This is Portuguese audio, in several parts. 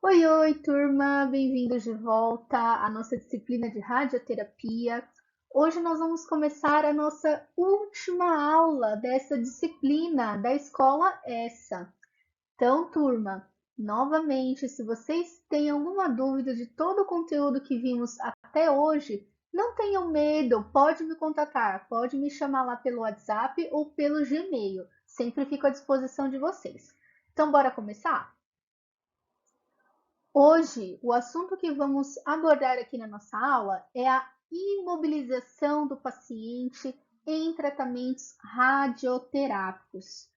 Oi, oi, turma! Bem-vindos de volta à nossa disciplina de radioterapia. Hoje nós vamos começar a nossa última aula dessa disciplina da escola ESSA. Então, turma, novamente, se vocês têm alguma dúvida de todo o conteúdo que vimos até hoje, não tenham medo, pode me contatar, pode me chamar lá pelo WhatsApp ou pelo Gmail. Sempre fico à disposição de vocês. Então, bora começar? Hoje, o assunto que vamos abordar aqui na nossa aula é a imobilização do paciente em tratamentos radioterápicos.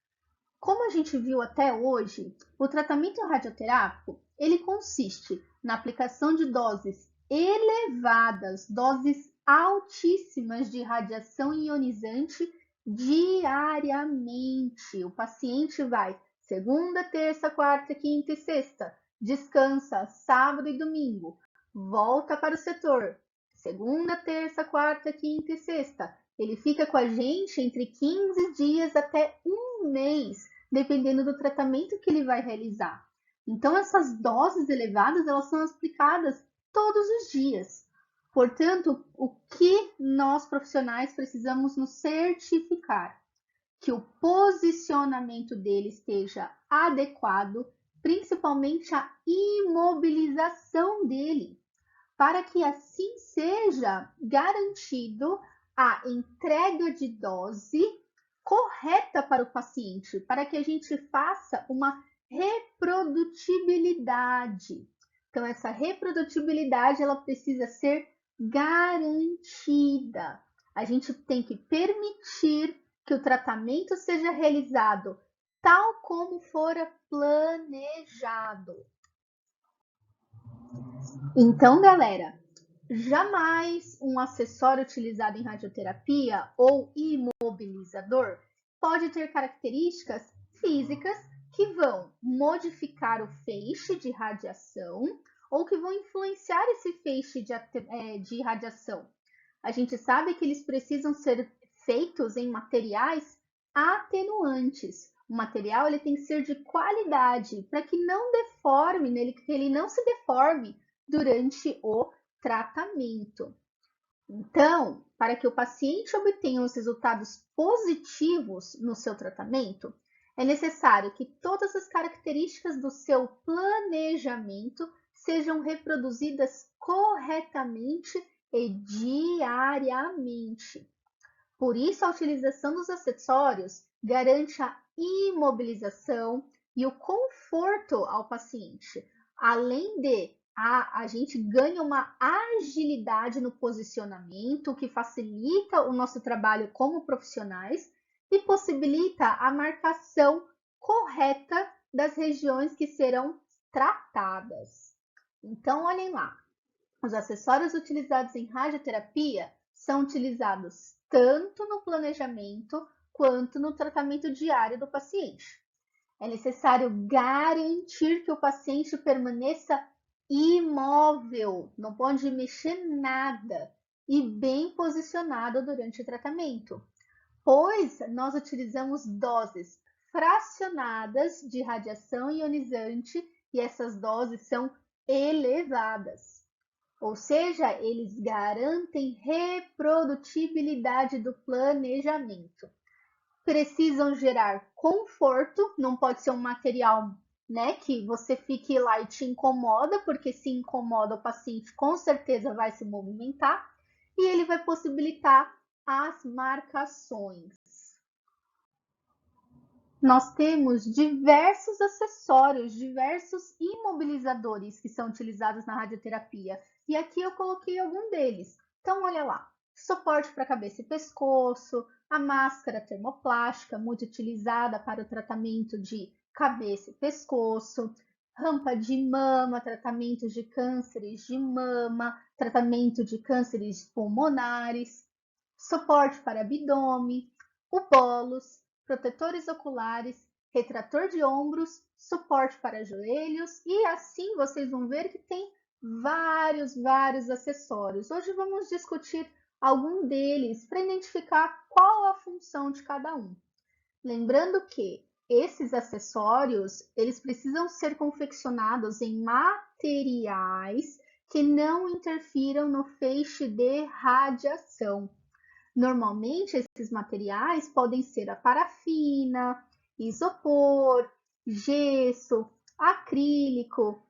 Como a gente viu até hoje, o tratamento radioterápico, ele consiste na aplicação de doses elevadas, doses altíssimas de radiação ionizante diariamente. O paciente vai segunda, terça, quarta, quinta e sexta, descansa sábado e domingo, volta para o setor, segunda, terça, quarta, quinta e sexta. Ele fica com a gente entre 15 dias até um mês, dependendo do tratamento que ele vai realizar. Então, essas doses elevadas, elas são aplicadas todos os dias. Portanto, o que nós profissionais precisamos nos certificar? Que o posicionamento dele esteja adequado, principalmente a imobilização dele, para que assim seja garantido a entrega de dose correta para o paciente, para que a gente faça uma reprodutibilidade. Então, essa reprodutibilidade ela precisa ser garantida. A gente tem que permitir que o tratamento seja realizado tal como fora planejado. Então, galera, jamais um acessório utilizado em radioterapia ou imobilizador pode ter características físicas que vão modificar o feixe de radiação ou que vão influenciar esse feixe de radiação. A gente sabe que eles precisam ser feitos em materiais atenuantes. O material ele tem que ser de qualidade para que não deforme, que ele não se deforme durante o tratamento. Então, para que o paciente obtenha os resultados positivos no seu tratamento, é necessário que todas as características do seu planejamento sejam reproduzidas corretamente e diariamente. Por isso, a utilização dos acessórios garante a imobilização e o conforto ao paciente, além de a gente ganha uma agilidade no posicionamento, que facilita o nosso trabalho como profissionais e possibilita a marcação correta das regiões que serão tratadas. Então, olhem lá, os acessórios utilizados em radioterapia são utilizados tanto no planejamento quanto no tratamento diário do paciente. É necessário garantir que o paciente permaneça imóvel, não pode mexer nada e bem posicionado durante o tratamento, pois nós utilizamos doses fracionadas de radiação ionizante e essas doses são elevadas. Ou seja, eles garantem reprodutibilidade do planejamento. Precisam gerar conforto, não pode ser um material, né, que você fique lá e te incomoda, porque se incomoda o paciente com certeza vai se movimentar, e ele vai possibilitar as marcações. Nós temos diversos acessórios, diversos imobilizadores que são utilizados na radioterapia. E aqui eu coloquei algum deles. Então, olha lá. Suporte para cabeça e pescoço, a máscara termoplástica, muito utilizada para o tratamento de cabeça e pescoço, rampa de mama, tratamento de cânceres de mama, tratamento de cânceres pulmonares, suporte para abdômen, o bolus, protetores oculares, retrator de ombros, suporte para joelhos e assim vocês vão ver que tem vários acessórios. Hoje vamos discutir algum deles para identificar qual a função de cada um. Lembrando que esses acessórios, eles precisam ser confeccionados em materiais que não interfiram no feixe de radiação. Normalmente, esses materiais podem ser a parafina, isopor, gesso, acrílico,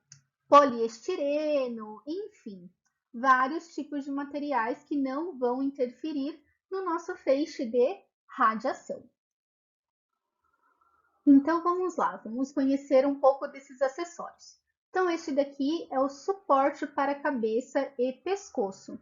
poliestireno, enfim, vários tipos de materiais que não vão interferir no nosso feixe de radiação. Então vamos lá, vamos conhecer um pouco desses acessórios. Então este daqui é o suporte para cabeça e pescoço.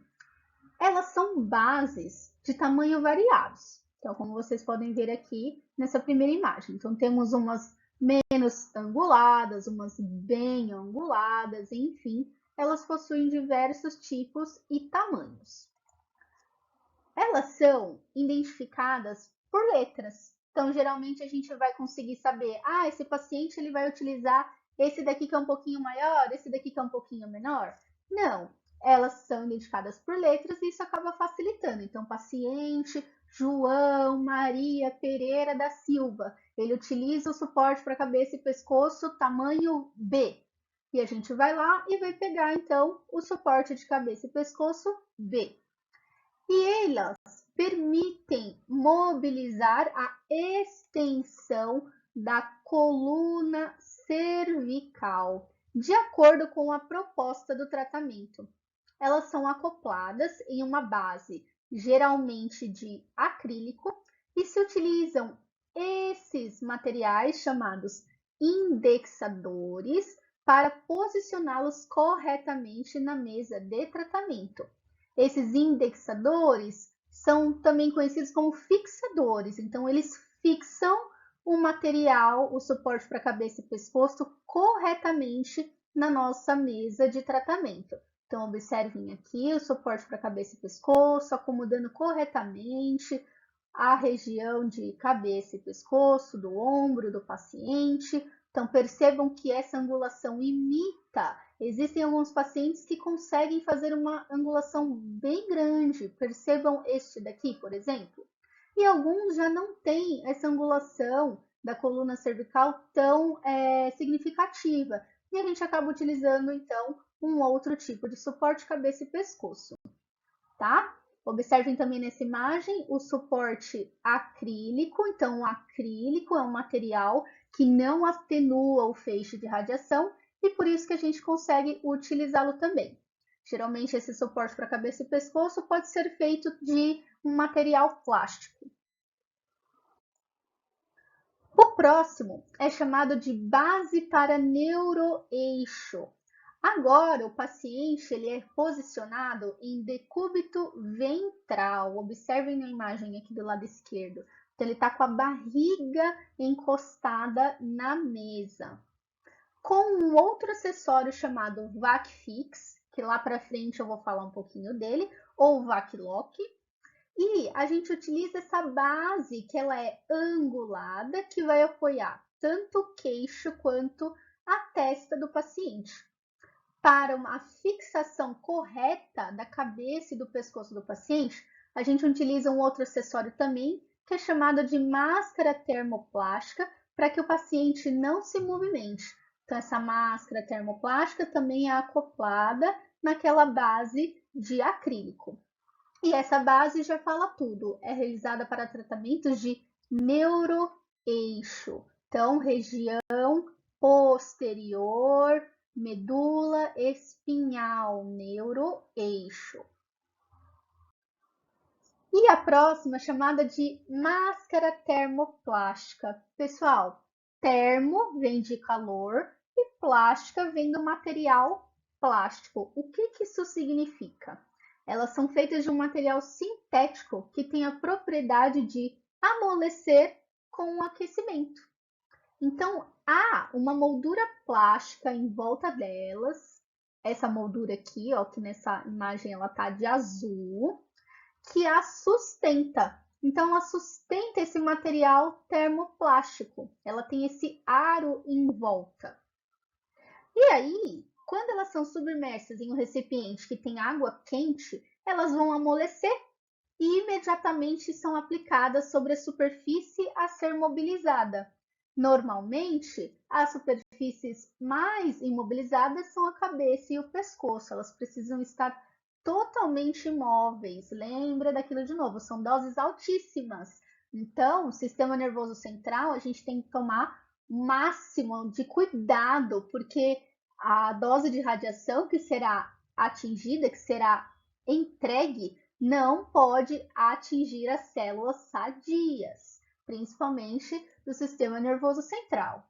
Elas são bases de tamanho variados. Então, como vocês podem ver aqui nessa primeira imagem. Então, temos umas menos anguladas, umas bem anguladas, enfim, elas possuem diversos tipos e tamanhos. Elas são identificadas por letras. Então, geralmente a gente vai conseguir saber, esse paciente ele vai utilizar esse daqui que é um pouquinho maior, esse daqui que é um pouquinho menor. Não, elas são identificadas por letras e isso acaba facilitando. Então, paciente João Maria Pereira da Silva, ele utiliza o suporte para cabeça e pescoço tamanho B. E a gente vai lá e vai pegar, então, o suporte de cabeça e pescoço B. E elas permitem mobilizar a extensão da coluna cervical, de acordo com a proposta do tratamento. Elas são acopladas em uma base, geralmente de acrílico, e se utilizam esses materiais chamados indexadores para posicioná-los corretamente na mesa de tratamento. Esses indexadores são também conhecidos como fixadores, então eles fixam o material, o suporte para cabeça e pescoço corretamente na nossa mesa de tratamento. Então, observem aqui o suporte para cabeça e pescoço, acomodando corretamente a região de cabeça e pescoço, do ombro do paciente. Então, percebam que essa angulação imita. Existem alguns pacientes que conseguem fazer uma angulação bem grande. Percebam este daqui, por exemplo. E alguns já não têm essa angulação da coluna cervical tão significativa. E a gente acaba utilizando, então, um outro tipo de suporte cabeça e pescoço, tá? Observem também nessa imagem o suporte acrílico. Então, o acrílico é um material que não atenua o feixe de radiação e por isso que a gente consegue utilizá-lo também. Geralmente, esse suporte para cabeça e pescoço pode ser feito de um material plástico. O próximo é chamado de base para neuroeixo. Agora, o paciente ele é posicionado em decúbito ventral. Observem na imagem aqui do lado esquerdo. Então, ele está com a barriga encostada na mesa. Com um outro acessório chamado VacFix, que lá para frente eu vou falar um pouquinho dele, ou VacLock. E a gente utiliza essa base que ela é angulada, que vai apoiar tanto o queixo quanto a testa do paciente. Para uma fixação correta da cabeça e do pescoço do paciente, a gente utiliza um outro acessório também, que é chamado de máscara termoplástica, para que o paciente não se movimente. Então, essa máscara termoplástica também é acoplada naquela base de acrílico. E essa base já fala tudo, é realizada para tratamentos de neuroeixo. Então, região posterior, medula espinhal, neuroeixo. E a próxima chamada de máscara termoplástica. Pessoal, termo vem de calor e plástica vem do material plástico. O que isso significa? Elas são feitas de um material sintético que tem a propriedade de amolecer com o aquecimento. Então, há uma moldura plástica em volta delas. Essa moldura aqui, ó, que nessa imagem ela tá de azul, que a sustenta. Então, ela sustenta esse material termoplástico. Ela tem esse aro em volta. E aí, quando elas são submersas em um recipiente que tem água quente, elas vão amolecer e imediatamente são aplicadas sobre a superfície a ser mobilizada. Normalmente, as superfícies mais imobilizadas são a cabeça e o pescoço, elas precisam estar totalmente imóveis. Lembra daquilo de novo, são doses altíssimas. Então, o sistema nervoso central, a gente tem que tomar o máximo de cuidado, porque a dose de radiação que será atingida, que será entregue, não pode atingir as células sadias, principalmente do sistema nervoso central.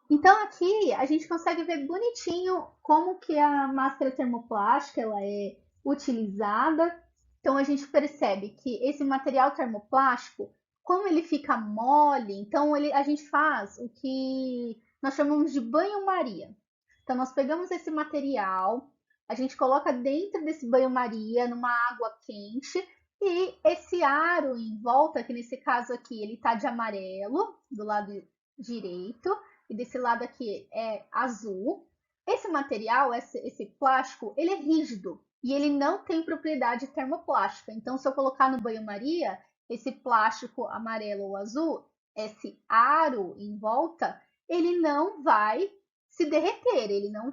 Então aqui a gente consegue ver bonitinho como que a máscara termoplástica ela é utilizada. Então a gente percebe que esse material termoplástico, como ele fica mole, então a gente faz o que nós chamamos de banho-maria. Então nós pegamos esse material, a gente coloca dentro desse banho-maria numa água quente e esse aro em volta, que nesse caso aqui ele está de amarelo do lado direito, e desse lado aqui é azul. Esse material, esse plástico, ele é rígido e ele não tem propriedade termoplástica. Então, se eu colocar no banho-maria, esse plástico amarelo ou azul, esse aro em volta, ele não vai se derreter, ele não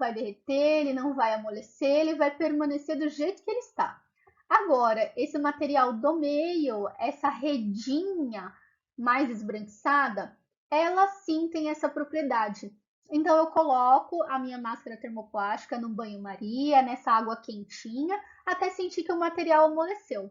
vai amolecer, ele vai permanecer do jeito que ele está. Agora, esse material do meio, essa redinha mais esbranquiçada, ela sim tem essa propriedade. Então eu coloco a minha máscara termoplástica no banho-maria, nessa água quentinha, até sentir que o material amoleceu.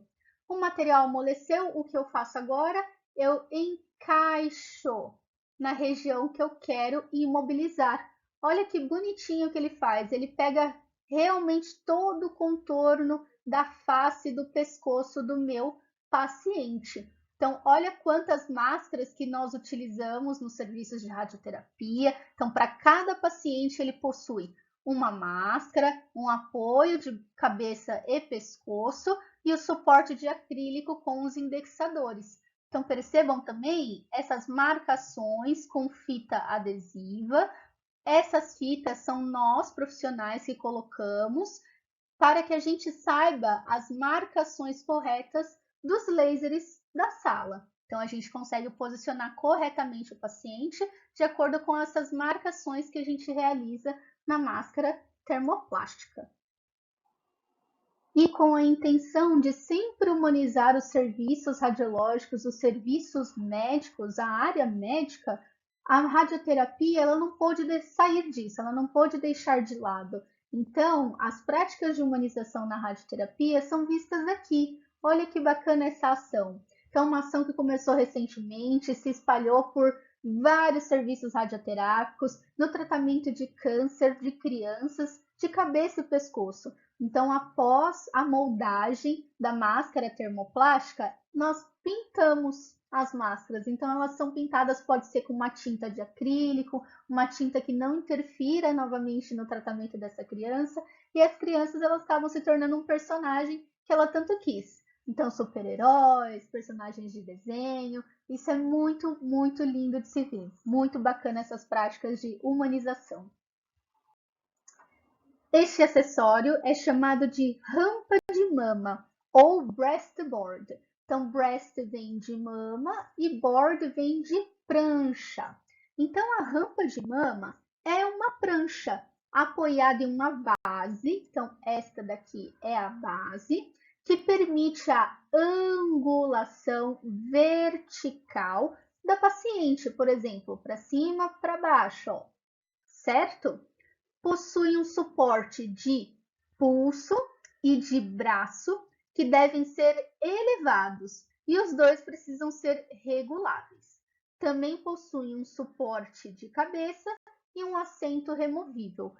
O material amoleceu, o que eu faço agora? Eu encaixo na região que eu quero imobilizar. Olha que bonitinho que ele faz. Ele pega realmente todo o contorno da face do pescoço do meu paciente. Então, olha quantas máscaras que nós utilizamos nos serviços de radioterapia. Então, para cada paciente, ele possui uma máscara, um apoio de cabeça e pescoço e o suporte de acrílico com os indexadores. Então, percebam também essas marcações com fita adesiva. Essas fitas são nós, profissionais, que colocamos para que a gente saiba as marcações corretas dos lasers da sala. Então, a gente consegue posicionar corretamente o paciente de acordo com essas marcações que a gente realiza na máscara termoplástica. E com a intenção de sempre humanizar os serviços radiológicos, os serviços médicos, a área médica, a radioterapia ela não pôde sair disso, ela não pôde deixar de lado. Então, as práticas de humanização na radioterapia são vistas aqui. Olha que bacana essa ação. Então, uma ação que começou recentemente, se espalhou por vários serviços radioterápicos no tratamento de câncer de crianças de cabeça e pescoço. Então, após a moldagem da máscara termoplástica, nós pintamos as máscaras. Então, elas são pintadas, pode ser com uma tinta de acrílico, uma tinta que não interfira novamente no tratamento dessa criança. E as crianças, elas acabam se tornando um personagem que ela tanto quis. Então, super-heróis, personagens de desenho. Isso é muito, muito lindo de se ver. Muito bacana essas práticas de humanização. Este acessório é chamado de rampa de mama ou breastboard. Então, breast vem de mama e board vem de prancha. Então, a rampa de mama é uma prancha apoiada em uma base. Então, esta daqui é a base, que permite a angulação vertical da paciente, por exemplo, para cima, para baixo, ó, certo? Possui um suporte de pulso e de braço que devem ser elevados e os dois precisam ser reguláveis. Também possui um suporte de cabeça e um assento removível.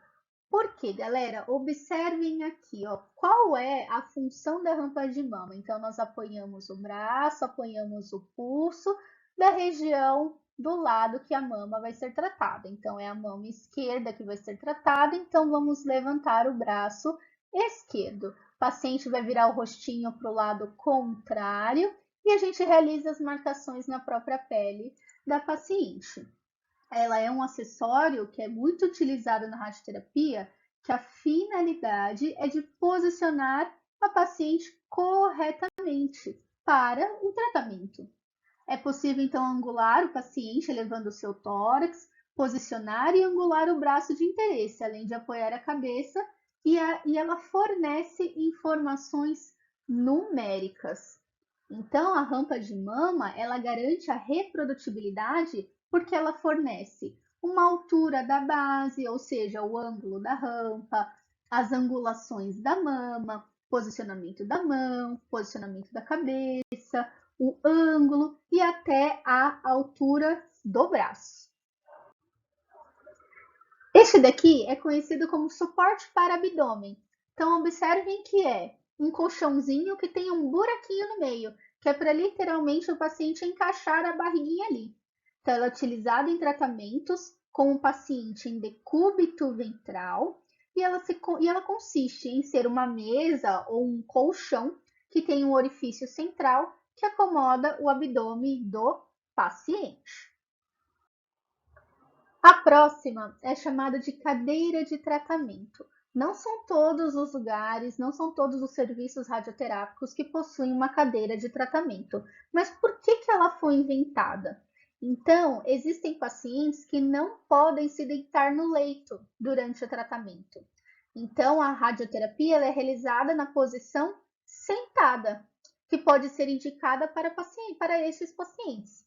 Por quê, galera? Observem aqui, ó, qual é a função da rampa de mama. Então, nós apoiamos o braço, apoiamos o pulso da região do lado que a mama vai ser tratada. Então, é a mão esquerda que vai ser tratada, então vamos levantar o braço esquerdo. O paciente vai virar o rostinho para o lado contrário e a gente realiza as marcações na própria pele da paciente. Ela é um acessório que é muito utilizado na radioterapia, que a finalidade é de posicionar a paciente corretamente para o tratamento. É possível, então, angular o paciente elevando o seu tórax, posicionar e angular o braço de interesse, além de apoiar a cabeça, e ela fornece informações numéricas. Então, a rampa de mama, ela garante a reprodutibilidade porque ela fornece uma altura da base, ou seja, o ângulo da rampa, as angulações da mama, posicionamento da mão, posicionamento da cabeça, o ângulo e até a altura do braço. Este daqui é conhecido como suporte para abdômen. Então, observem que é um colchãozinho que tem um buraquinho no meio, que é para literalmente o paciente encaixar a barriguinha ali. Então, ela é utilizada em tratamentos com o paciente em decúbito ventral e ela consiste em ser uma mesa ou um colchão que tem um orifício central que acomoda o abdômen do paciente. A próxima é chamada de cadeira de tratamento. Não são todos os lugares, não são todos os serviços radioterápicos que possuem uma cadeira de tratamento. Mas por que ela foi inventada? Então, existem pacientes que não podem se deitar no leito durante o tratamento. Então, a radioterapia é realizada na posição sentada, que pode ser indicada para esses pacientes.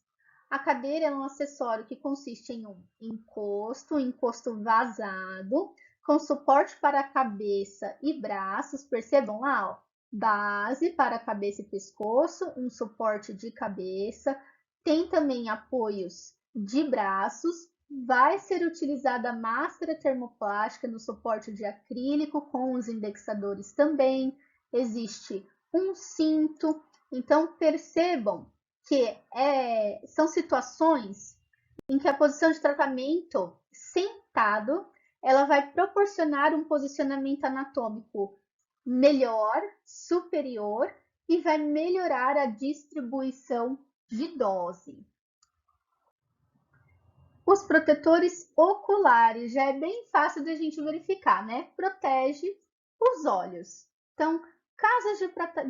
A cadeira é um acessório que consiste em um encosto vazado, com suporte para a cabeça e braços, percebam lá, ó, base para a cabeça e pescoço, um suporte de cabeça, tem também apoios de braços, vai ser utilizada máscara termoplástica no suporte de acrílico, com os indexadores também, existe um cinto, então percebam que são situações em que a posição de tratamento sentado ela vai proporcionar um posicionamento anatômico melhor, superior e vai melhorar a distribuição de dose. Os protetores oculares já é bem fácil de a gente verificar, né? Protege os olhos. Então, casos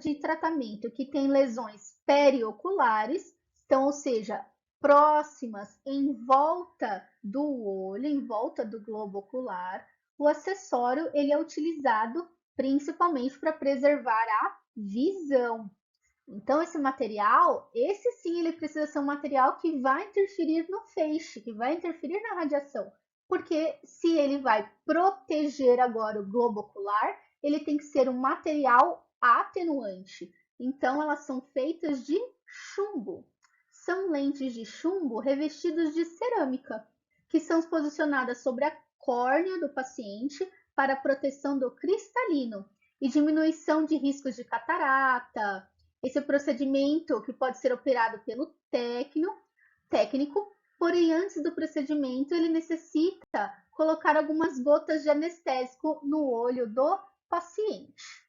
de tratamento que tem lesões perioculares, então, ou seja, próximas em volta do olho, em volta do globo ocular, o acessório ele é utilizado principalmente para preservar a visão. Então, esse sim, ele precisa ser um material que vai interferir no feixe, que vai interferir na radiação. Porque se ele vai proteger agora o globo ocular, ele tem que ser um material atenuante. Então, elas são feitas de chumbo. São lentes de chumbo revestidas de cerâmica, que são posicionadas sobre a córnea do paciente para proteção do cristalino e diminuição de riscos de catarata. Esse procedimento que pode ser operado pelo técnico, porém antes do procedimento ele necessita colocar algumas gotas de anestésico no olho do paciente.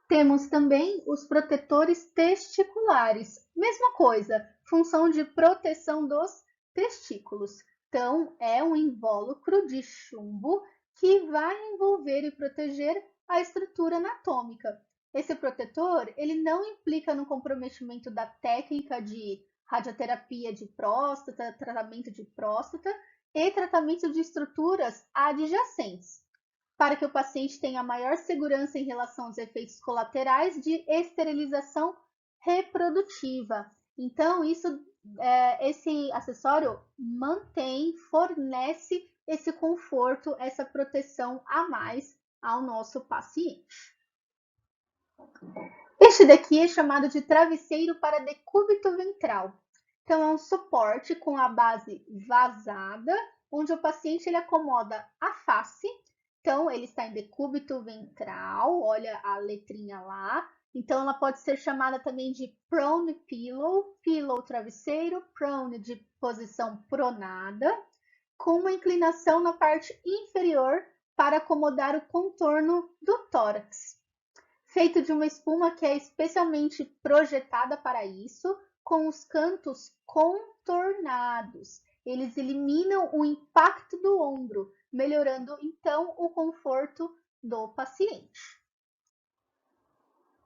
Temos também os protetores testiculares. Mesma coisa, função de proteção dos testículos. Então, é um invólucro de chumbo que vai envolver e proteger a estrutura anatômica. Esse protetor, ele não implica no comprometimento da técnica de radioterapia de próstata, tratamento de próstata e tratamento de estruturas adjacentes, para que o paciente tenha maior segurança em relação aos efeitos colaterais de esterilização reprodutiva. Então, esse acessório fornece esse conforto, essa proteção a mais ao nosso paciente. Este daqui é chamado de travesseiro para decúbito ventral. Então, é um suporte com a base vazada, onde o paciente ele acomoda a face. Então, ele está em decúbito ventral, olha a letrinha lá. Então, ela pode ser chamada também de prone pillow, pillow travesseiro, prone de posição pronada, com uma inclinação na parte inferior para acomodar o contorno do tórax. Feito de uma espuma que é especialmente projetada para isso, com os cantos contornados. Eles eliminam o impacto do ombro, melhorando então o conforto do paciente.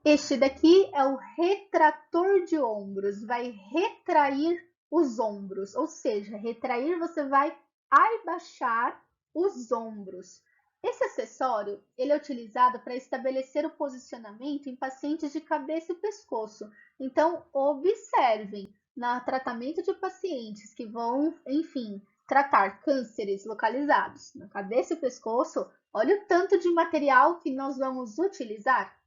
Este daqui é o retrator de ombros, vai retrair os ombros, ou seja, retrair você vai abaixar os ombros. Esse acessório ele é utilizado para estabelecer o posicionamento em pacientes de cabeça e pescoço. Então, observem, no tratamento de pacientes que vão, enfim, tratar cânceres localizados na cabeça e pescoço, olha o tanto de material que nós vamos utilizar.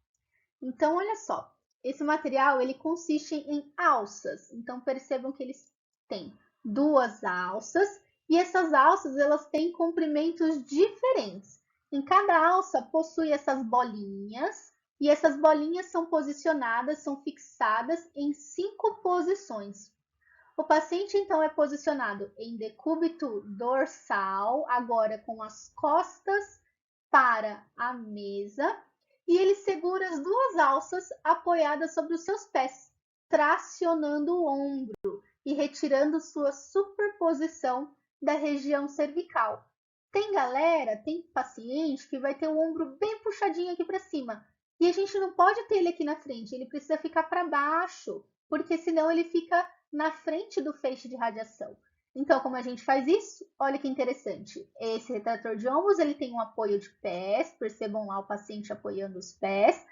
Então, olha só, esse material ele consiste em alças. Então, percebam que eles têm duas alças e essas alças elas têm comprimentos diferentes. Em cada alça possui essas bolinhas e essas bolinhas são posicionadas, são fixadas em 5 posições. O paciente então é posicionado em decúbito dorsal, agora com as costas para a mesa, e ele segura as duas alças apoiadas sobre os seus pés, tracionando o ombro e retirando sua superposição da região cervical. Tem paciente que vai ter o ombro bem puxadinho aqui para cima, e a gente não pode ter ele aqui na frente, ele precisa ficar para baixo, porque senão ele fica na frente do feixe de radiação. Então, como a gente faz isso? Olha que interessante. Esse retrator de ombros, ele tem um apoio de pés, percebam lá o paciente apoiando os pés.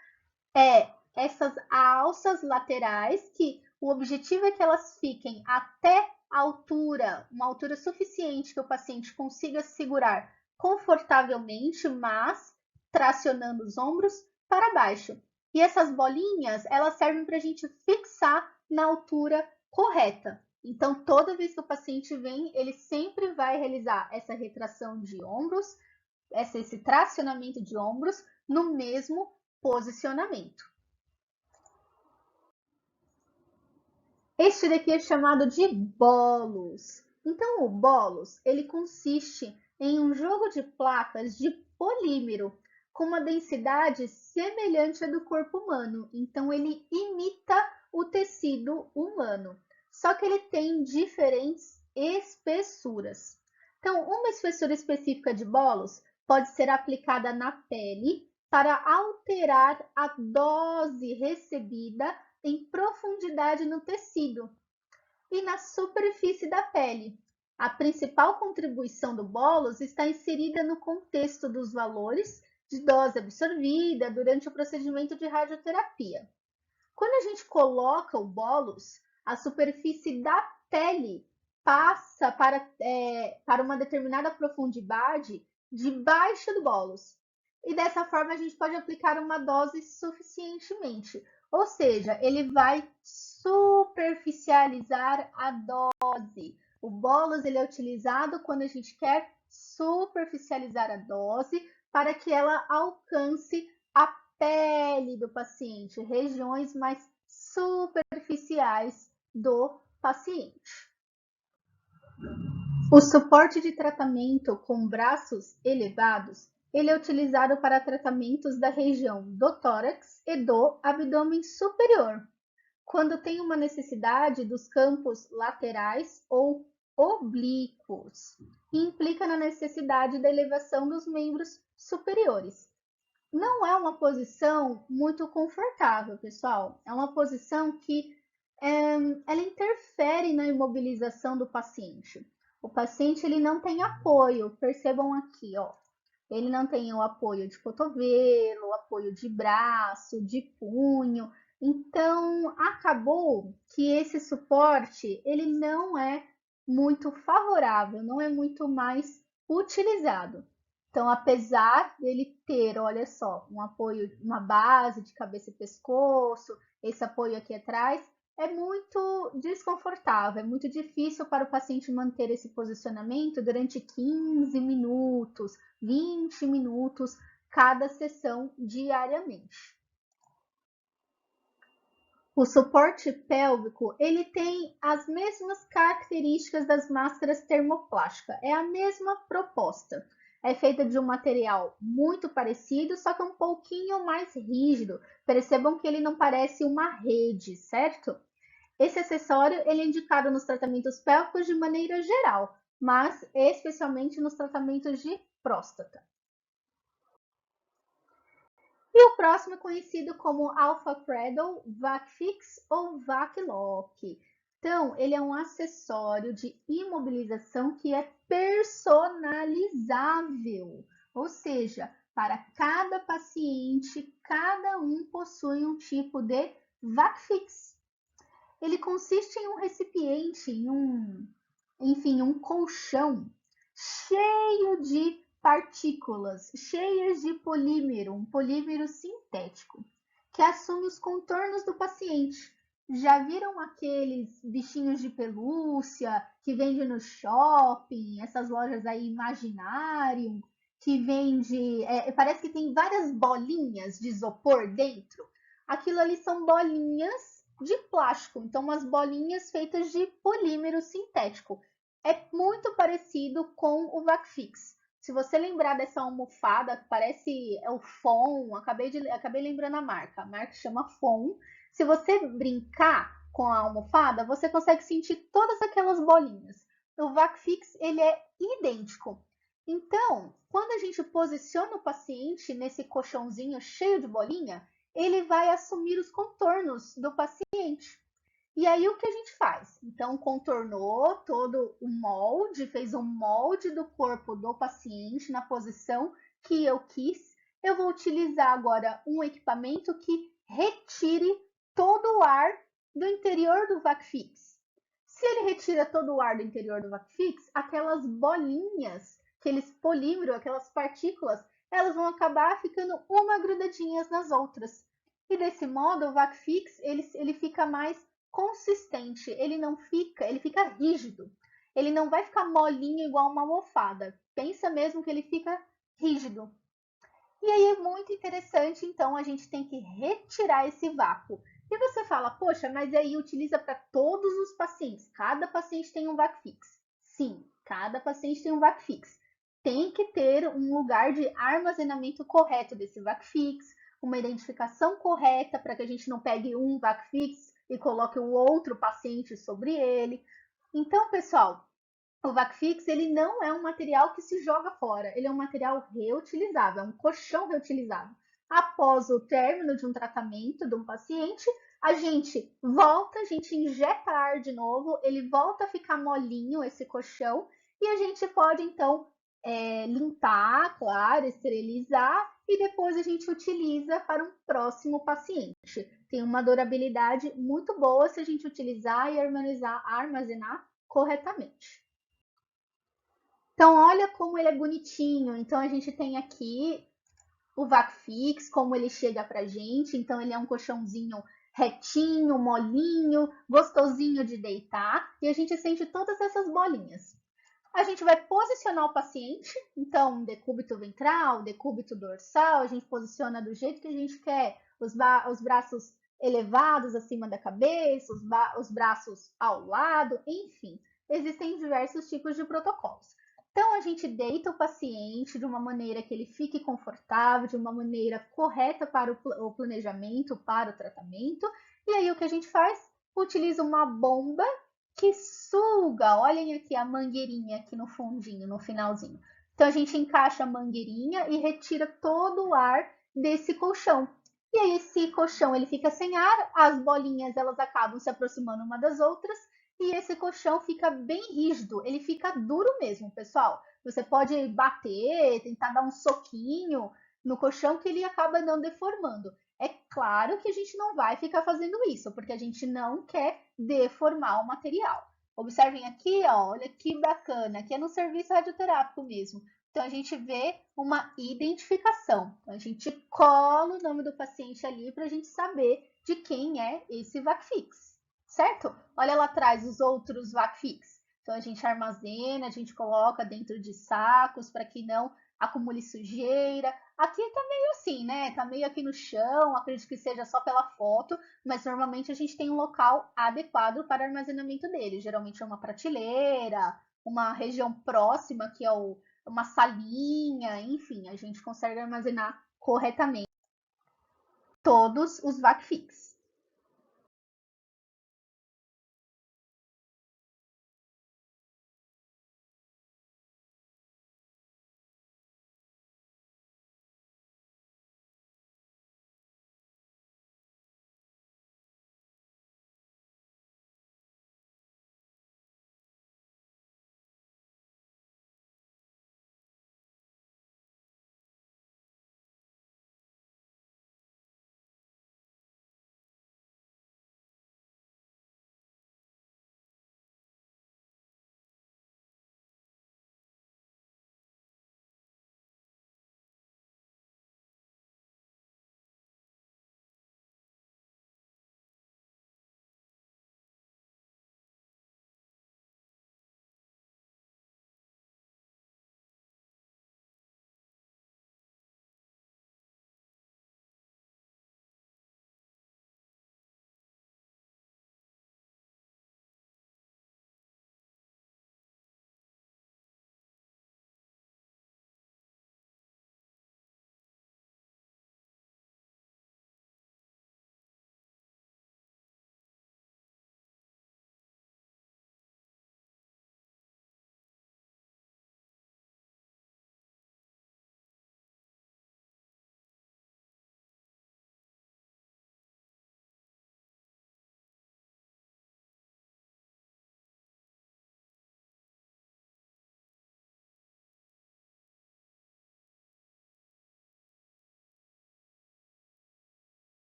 Essas alças laterais, que o objetivo é que elas fiquem até a altura, uma altura suficiente que o paciente consiga segurar confortavelmente, mas tracionando os ombros para baixo. E essas bolinhas, elas servem para a gente fixar na altura correta. Então, toda vez que o paciente vem, ele sempre vai realizar essa retração de ombros, esse tracionamento de ombros no mesmo posicionamento. Este daqui é chamado de bolos. Então, o bolos, ele consiste em um jogo de placas de polímero com uma densidade semelhante à do corpo humano. Então, ele imita o tecido humano, só que ele tem diferentes espessuras. Então, uma espessura específica de bolos pode ser aplicada na pele para alterar a dose recebida em profundidade no tecido e na superfície da pele. A principal contribuição do bolos está inserida no contexto dos valores de dose absorvida durante o procedimento de radioterapia. Quando a gente coloca o bolos, a superfície da pele passa para uma determinada profundidade debaixo do bolos. E dessa forma a gente pode aplicar uma dose suficientemente. Ou seja, ele vai superficializar a dose. O bolos ele é utilizado quando a gente quer superficializar a dose para que ela alcance a pele do paciente, regiões mais superficiais do paciente. O suporte de tratamento com braços elevados, ele é utilizado para tratamentos da região do tórax e do abdômen superior, quando tem uma necessidade dos campos laterais ou oblíquos, e implica na necessidade da elevação dos membros superiores. Não é uma posição muito confortável, pessoal. É uma posição que ela interfere na imobilização do paciente. O paciente ele não tem apoio, percebam aqui, ó. Ele não tem o apoio de cotovelo, o apoio de braço, de punho. Então, acabou que esse suporte ele não é muito favorável, não é muito mais utilizado. Então, apesar dele ter, olha só, um apoio, uma base de cabeça e pescoço, esse apoio aqui atrás, é muito desconfortável, é muito difícil para o paciente manter esse posicionamento durante 15 minutos, 20 minutos cada sessão diariamente. O suporte pélvico, ele tem as mesmas características das máscaras termoplásticas, é a mesma proposta. É feita de um material muito parecido, só que um pouquinho mais rígido. Percebam que ele não parece uma rede, certo? Esse acessório ele é indicado nos tratamentos pélvicos de maneira geral, mas especialmente nos tratamentos de próstata. E o próximo é conhecido como Alpha Cradle, VacFix ou VacLock. Então, ele é um acessório de imobilização que é personalizável, ou seja, para cada paciente, cada um possui um tipo de VacFix. Ele consiste em um recipiente, enfim, um colchão cheio de partículas, cheias de polímero, um polímero sintético, que assume os contornos do paciente. Já viram aqueles bichinhos de pelúcia que vende no shopping, essas lojas aí Imaginarium, que vende, parece que tem várias bolinhas de isopor dentro? Aquilo ali são bolinhas de plástico, então umas bolinhas feitas de polímero sintético. É muito parecido com o VacFix. Se você lembrar dessa almofada, parece o FON, acabei lembrando a marca chama FON. Se você brincar com a almofada, você consegue sentir todas aquelas bolinhas. O VacFix, ele é idêntico. Então, quando a gente posiciona o paciente nesse colchãozinho cheio de bolinha, ele vai assumir os contornos do paciente. E aí o que a gente faz? Então contornou todo o molde, fez um molde do corpo do paciente na posição que eu quis. Eu vou utilizar agora um equipamento que retire todo o ar do interior do VacFix. Se ele retira todo o ar do interior do VacFix, aquelas bolinhas, aqueles polímeros, aquelas partículas, elas vão acabar ficando uma grudadinhas nas outras. E desse modo, o VacFix ele fica mais consistente, ele fica rígido. Ele não vai ficar molinho igual uma almofada. Pensa mesmo que ele fica rígido. E aí é muito interessante, então a gente tem que retirar esse vácuo. E você fala, poxa, mas aí utiliza para todos os pacientes. Cada paciente tem um VacFix. Sim, cada paciente tem um VacFix. Tem que ter um lugar de armazenamento correto desse VacFix, uma identificação correta para que a gente não pegue um VacFix e coloque o outro paciente sobre ele. Então, pessoal, o VacFix ele não é um material que se joga fora, ele é um material reutilizável, é um colchão reutilizável. Após o término de um tratamento de um paciente, a gente volta, a gente injeta ar de novo, ele volta a ficar molinho esse colchão e a gente pode então limpar, claro, esterilizar e depois a gente utiliza para um próximo paciente. Tem uma durabilidade muito boa se a gente utilizar e armazenar corretamente. Então, olha como ele é bonitinho. Então, a gente tem aqui o VacFix, como ele chega pra gente. Então, ele é um colchãozinho retinho, molinho, gostosinho de deitar. E a gente sente todas essas bolinhas. A gente vai posicionar o paciente. Então, decúbito ventral, decúbito dorsal. A gente posiciona do jeito que a gente quer. Os braços elevados acima da cabeça, os braços ao lado, enfim. Existem diversos tipos de protocolos. Então, a gente deita o paciente de uma maneira que ele fique confortável, de uma maneira correta para o planejamento, para o tratamento. E aí, o que a gente faz? Utiliza uma bomba que suga. Olhem aqui a mangueirinha aqui no fundinho, no finalzinho. Então, a gente encaixa a mangueirinha e retira todo o ar desse colchão. E aí, esse colchão ele fica sem ar, as bolinhas elas acabam se aproximando uma das outras e esse colchão fica bem rígido, ele fica duro mesmo, pessoal. Você pode bater, tentar dar um soquinho no colchão que ele acaba não deformando. É claro que a gente não vai ficar fazendo isso, porque a gente não quer deformar o material. Observem aqui, ó, olha que bacana, aqui é no serviço radioterápico mesmo. Então a gente vê uma identificação. Então, a gente cola o nome do paciente ali para a gente saber de quem é esse VacFix certo? Olha lá atrás os outros VacFix. Então a gente armazena, a gente coloca dentro de sacos para que não acumule sujeira. Aqui tá meio assim, né? Tá meio aqui no chão, acredito que seja só pela foto, mas normalmente a gente tem um local adequado para armazenamento dele. Geralmente é uma prateleira, uma região próxima que é uma salinha, enfim, a gente consegue armazenar corretamente todos os VacFix.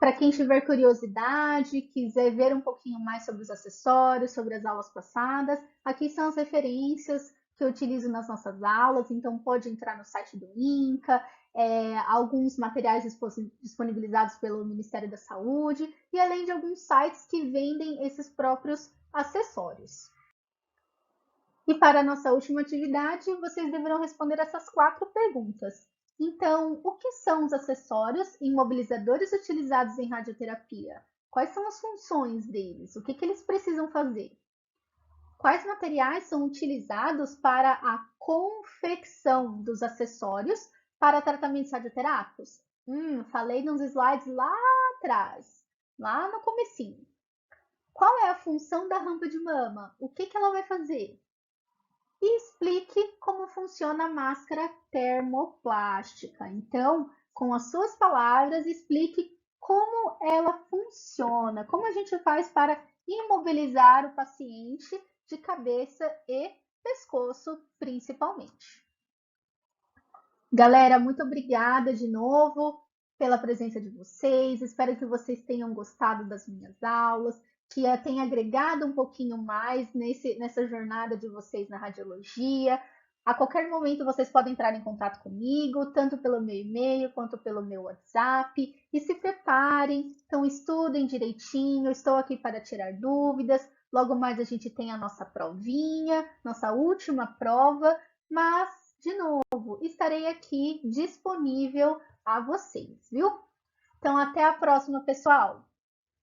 Para quem tiver curiosidade, quiser ver um pouquinho mais sobre os acessórios, sobre as aulas passadas, aqui são as referências que eu utilizo nas nossas aulas, então pode entrar no site do INCA, alguns materiais disponibilizados pelo Ministério da Saúde, e além de alguns sites que vendem esses próprios acessórios. E para a nossa última atividade, vocês deverão responder essas 4 perguntas. Então, o que são os acessórios e imobilizadores utilizados em radioterapia? Quais são as funções deles? O que eles precisam fazer? Quais materiais são utilizados para a confecção dos acessórios para tratamentos radioterápicos? Falei nos slides lá atrás, lá no comecinho. Qual é a função da rampa de mama? O que ela vai fazer? E explique como funciona a máscara termoplástica. Então, com as suas palavras, explique como ela funciona, como a gente faz para imobilizar o paciente de cabeça e pescoço, principalmente. Galera, muito obrigada de novo pela presença de vocês. Espero que vocês tenham gostado das minhas aulas, que tenha agregado um pouquinho mais nessa jornada de vocês na radiologia. A qualquer momento vocês podem entrar em contato comigo, tanto pelo meu e-mail quanto pelo meu WhatsApp. E se preparem, então estudem direitinho, estou aqui para tirar dúvidas. Logo mais a gente tem a nossa provinha, nossa última prova, mas, de novo, estarei aqui disponível a vocês, viu? Então, até a próxima, pessoal!